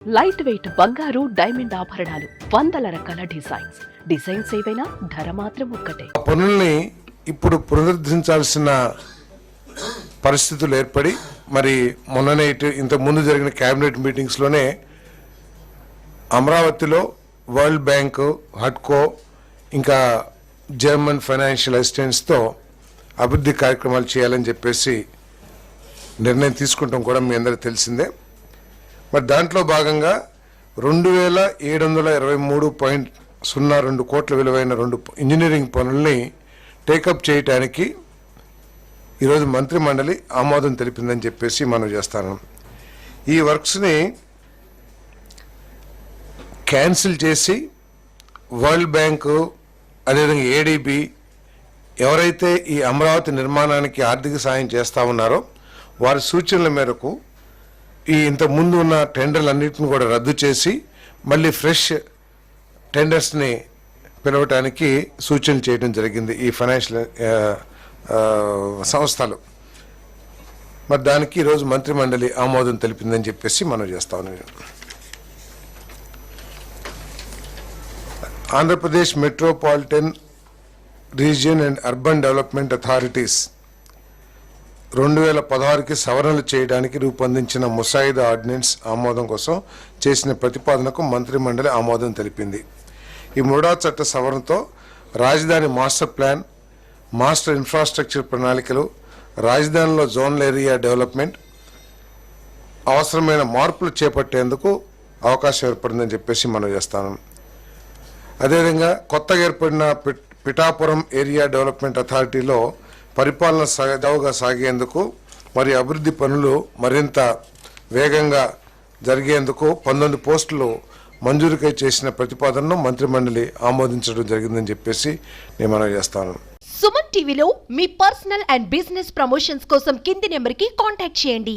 Light weight బంగారు diamond ఆభరణాలు, వందల రకాల డిజైన్స్ ఏవైనా ధర మాత్రం ఒక్కటే. పనుల్ని ఇప్పుడు పునరుద్ధరించాల్సిన పరిస్థితులు ఏర్పడి మరి మొన్ననే ఇంతకు ముందు జరిగిన కేబినెట్ మీటింగ్స్లోనే అమరావతిలో వరల్డ్ బ్యాంకు, హడ్కో, ఇంకా జర్మన్ ఫైనాన్షియల్ అసిస్టెంట్స్తో అభివృద్ధి కార్యక్రమాలు చేయాలని చెప్పేసి నిర్ణయం తీసుకుంటాం కూడా మీ అందరికీ తెలిసిందే. మరి దాంట్లో భాగంగా 2723.02 కోట్ల విలువైన 2 ఇంజనీరింగ్ పనుల్ని టేకప్ చేయడానికి ఈరోజు మంత్రి మండలి ఆమోదం తెలిపిందని చెప్పేసి మనం చేస్తాను. ఈ వర్క్స్ని క్యాన్సిల్ చేసి వరల్డ్ బ్యాంకు, అదేవిధంగా ఏడీబీ ఎవరైతే ఈ అమరావతి నిర్మాణానికి ఆర్థిక సాయం చేస్తూ ఉన్నారో వారి సూచనల మేరకు ఈ ఇంతకుముందు ఉన్న టెండర్లన్నింటిని కూడా రద్దు చేసి మళ్ళీ ఫ్రెష్ టెండర్స్ని పిలవటానికి సూచనలు చేయడం జరిగింది ఈ ఫైనాన్షియల్ సంస్థలు. మరి దానికి ఈరోజు మంత్రి మండలి ఆమోదం తెలిపిందని చెప్పేసి మనం చేస్తా ఉన్నాం. Andhra Pradesh metropolitan region and urban development authorities 2016కి సవరణలు చేయడానికి రూపొందించిన ముసాయిదా ఆర్డినెన్స్ ఆమోదం కోసం చేసిన ప్రతిపాదనకు మంత్రి మండలి ఆమోదం తెలిపింది. ఈ మూడవ చట్ట సవరణతో రాజధాని మాస్టర్ ప్లాన్, మాస్టర్ ఇన్ఫ్రాస్ట్రక్చర్ ప్రణాళికలు, రాజధానిలో జోనల్ ఏరియా డెవలప్మెంట్ అవసరమైన మార్పులు చేపట్టేందుకు అవకాశం ఏర్పడిందని చెప్పేసి మనం చేస్తాను. అదేవిధంగా కొత్తగా ఏర్పడిన పిఠాపురం ఏరియా డెవలప్మెంట్ అథారిటీలో పరిపాలన సజావుగా సాగేందుకు మరియు అభివృద్ధి పనులు మరింత వేగంగా జరిగేందుకు 19 పోస్టులు మంజూరుకై చేసిన ప్రతిపాదనను మంత్రి మండలి ఆమోదించడం జరిగిందని చెప్పేసి నేను మనవి చేస్తాను. సుమన్ టీవీలో మీ పర్సనల్ అండ్ బిజినెస్ ప్రమోషన్స్ కోసం కింది నెంబర్కి కాంటాక్ట్ చేయండి.